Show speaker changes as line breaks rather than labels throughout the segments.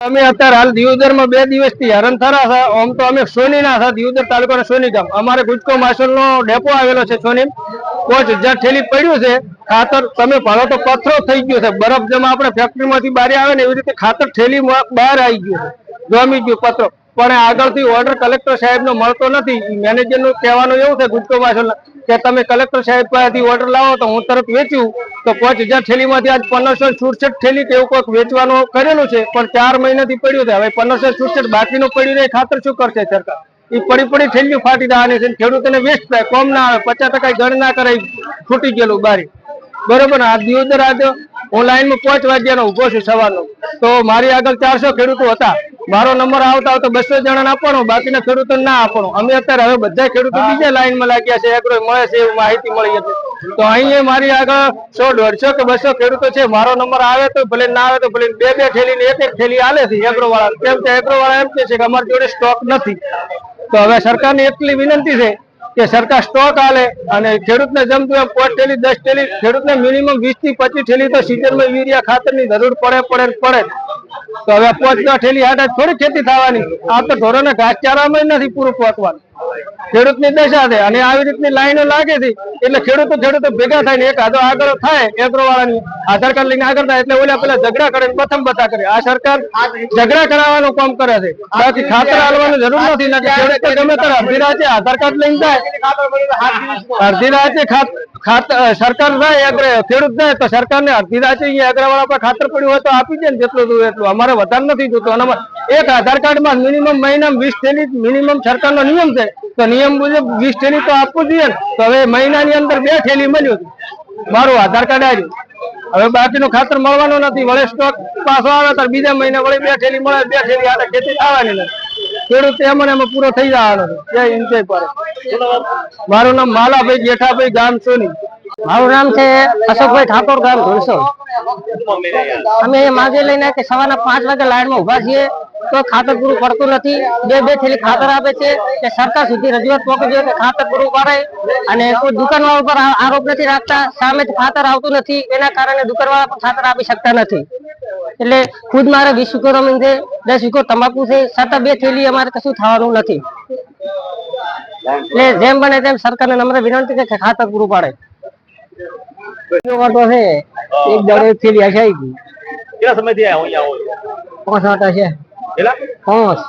અમે અત્યારે હાલ દિયોદરમાં 2 દિવસથી હેરાન થયા છે. આમ તો અમે સોનીના છે, દિયોદર તાલુકાના સોની ગામ. અમારે ગુજકો માસોલનો ડેપો આવેલો છે સોની. 5000 થેલી પડ્યું છે ખાતર. તમે ભાળો તો પથ્થરો થઈ ગયો છે. બરફ જેમ આપણે ફેક્ટરીમાંથી બહાર આવે ને એવી રીતે ખાતર થેલી બહાર આવી ગયું છે, જમી ગયું પથ્થરો. પણ આગળથી ઓર્ડર કલેક્ટર સાહેબનો મળતો નથી. મેનેજરનું કહેવાનું એવું છે ગુજકો માસોલના કે તમે કલેક્ટર સાહેબ પાસેથી ઓર્ડર લાવો તો હું તરત વેચ્યું. તો 5000 થેલીમાંથી આજ 1567 થેલી કે એવું કોઈક વેચવાનું કરેલું છે, પણ 4 મહિનાથી પડ્યું છે. હવે 1567 બાકીનું પડ્યું ને ખાતર શું કરશે સરકાર? એ પડી થેલીઓ ફાટી જવાની છે. ખેડૂતોને વેસ્ટ થાય, કોમ ના આવે, 50% ગણ ના કરે, છૂટી ગયેલું બારી. બરોબર. આ દિયોદર આજે હું લાઈનમાં 5 વાગ્યાનો ઉભો છું સવારનો. તો મારી આગળ 400 ખેડૂતો હતા. મારો નંબર આવતા 200 જણાને આપવાનો, બાકીના ખેડૂતોને ના આપવાનો. અમે અત્યારે હવે બધા ખેડૂતો બીજા લાઈનમાં લાગ્યા છે. એગ્રો મળે છે એવું માહિતી મળી હતી. તો અહીંયા મારી આગળ 100, 150 કે 200 ખેડૂતો છે. મારો નંબર આવે તો ભલે, ના આવે તો ભલે. 2 થેલી ને 1 થેલી આલે છે એગ્રો વાળા. કેમ કે એગ્રો વાળા એમ કે છે કે અમારી જોડે સ્ટોક નથી. તો હવે સરકારની એટલી વિનંતી છે કે સરકાર સ્ટોક આલે અને ખેડૂતને જમતું એમ 5 થેલી 10 થેલી, ખેડૂતને મિનિમમ 20 થી 25 થેલી તો સિઝનમાં યુરિયા ખાતરની જરૂર પડે. તો હવે 5 થેલી હાટ થોડી ખેતી થવાની. આ તો ઢોરોને ઘાસચારામાં નથી પૂરું પહોંચવાનું. ખેડૂતની દશા છે. અને આવી રીતની લાઈનો લાગે છે એટલે ખેડૂતો ભેગા થાય ને એક હાથો આગળ થાય. એગ્રો વાળાની આધાર કાર્ડ લઈને આગળ થાય એટલે ઓલા પેલા ઝઘડા કરે, પ્રથમ બતા કરે. આ સરકાર ઝઘડા કરાવવાનું કામ કરે છે. બાકી ખાતર આલવાની જરૂર નથી. ખેડૂત ગમે ત્યારે અડધી રાતે આધાર કાર્ડ લઈને જાય, અડધી રાતે સરકાર જાય, ખેડૂત જાય તો સરકારને અડધી રાતે એગ્રા વાળા પર ખાતર પડ્યું હોય તો આપી દે ને જેટલું જોયું એટલું. અમારે વધારે નથી જોતું. અને એક આધાર કાર્ડમાં મિનિમમ મહિનામાં 20 થેલી મિનિમમ સરકારનો નિયમ છે. તો નિયમ મુજબ 20 થેલી તો આપવું જોઈએ ને. તો હવે મહિનાની અંદર 2 થેલી મળ્યું, મારું આધાર કાર્ડ આવ્યું. હવે બાકીનું ખાતર મળવાનું નથી. વળે સ્ટોક પાછો આવે તો બીજા મહિને વળી 2 થેલી મળે. 2 થેલી આ ખેતી થવાની નથી. ખેડૂત એમાં પૂરો થઈ જવાનો છે. જય હિન્દ જય ભારત. મારું નામ માલાભાઈ જેઠાભાઈ, ગામ સોની.
મારું નામ છે અશોકભાઈ ઠાકોર, ગામ ધોળસોલ. અમે માગે લઈને કે સવારના 5 વાગે લાઈનમાં ઉભા છીએ તો ખાતર પૂરું પડતું નથી. 2 થેલી ખાતર આપે છે કે સરકાર સુધી રજૂઆત પહોંચી જોઈએ કે ખાતર પૂરું પાડે. અને કોઈ દુકાનવાળા પર આરોપ નથી રાખતા. સામેથી ખાતર આવતું નથી, એના કારણે દુકાનવાળા પણ ખાતર આપી શકતા નથી. એટલે ખુદ મારે 20 વીઘો જમીન છે, 10 વીઘો તમાકુ છે, છતાં 2 થેલી અમારે કશું થવાનું નથી. એટલે જેમ બને તેમ સરકારને નમ્ર વિનંતી છે કે ખાતર પૂરું પાડે. એક દાડે થેલી આશાઈ ગઈ.
કેટલા સમયથી અહીંયા આવો છો?
5 આટા છે.
કેટલા?
5.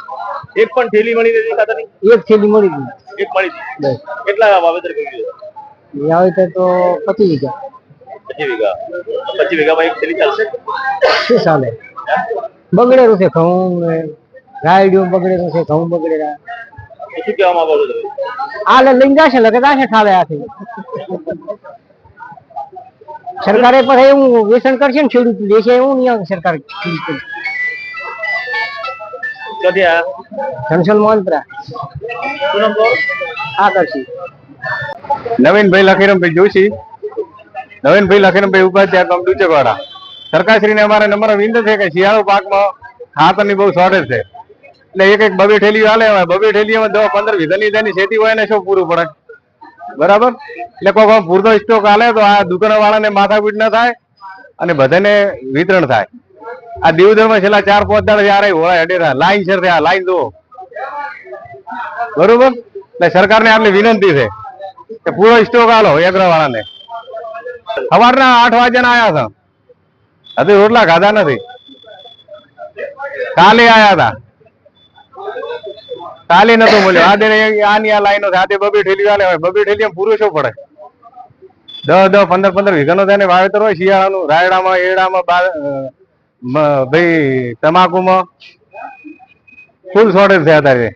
એક પણ થેલી મળી નથી ખાતરની?
એક થેલી મળી ગઈ.
એક મળી હતી. કેટલા વાવેતર કર્યું છે?
વાવેતર તો 25 વીઘા.
25 વીઘા. 25 વીઘામાં એક થેલી ચાલશે?
શું ચાલે? બગડેલું છે ઘઉં, રાયડું બગડેલું છે, ઘઉં બગડેલા.
શું કહેવા માંગો છો તમે?
આ લઈને જશે લગે ઠાલે આથી. સરકારે પર એવું વેચાણ કરશે ને ખેડૂત દેશે એવું નિયમ સરકાર. જનસલ મોહનપુરા. આકર્ષી
નવીનભાઈ લખીરામભાઈ જોશી. નવીનભાઈ લખીરામભાઈ ઉપાધ્યાય, ગામ ડુચકવાડા. સરકારશ્રીને અમારે નમ્ર વિનંતી છે કે શિયાળુ પાકમાં ખાતરની બહુ શોર્ટેજ છે. એટલે એક 2 થેલીઓ હાલે. 2 થેલીઓમાં 10-15 વીઘાની જેની ખેતી હોય ને શું પૂરું પડે? બરાબર. એટલે કોઈ પૂરતો સ્ટોક હાલે તો આ દુકાન વાળાને માથાકૂટ ના થાય અને બધાને વિતરણ થાય. આ દિયોદરમાં છેલ્લા 4-5 દાડા યાર હોળા હડેરા લાઈન છે. આ લાઈન જુઓ. બરોબર. એટલે સરકારને આટલી વિનંતી છે કે પૂરો સ્ટોક હાલો એગ્રા વાળાને. સવારના 8 વાગ્યાના આયા હતા, હજુ રોટલા ખાધા નથી. કાલે આયા હતા, કાલે નતો મળ્યો. આની આ લાઈનો સાથે 2 થેલી હાલે હોય. 2 થેલી પૂરું શું પડે? 10-15 વીઘાનો તેને વાવેતર હોય શિયાળાનું. રાયડામાં, એડામાં, ભાઈ તમાકુમાં ફૂલ શોર્ટેજ છે અત્યારે.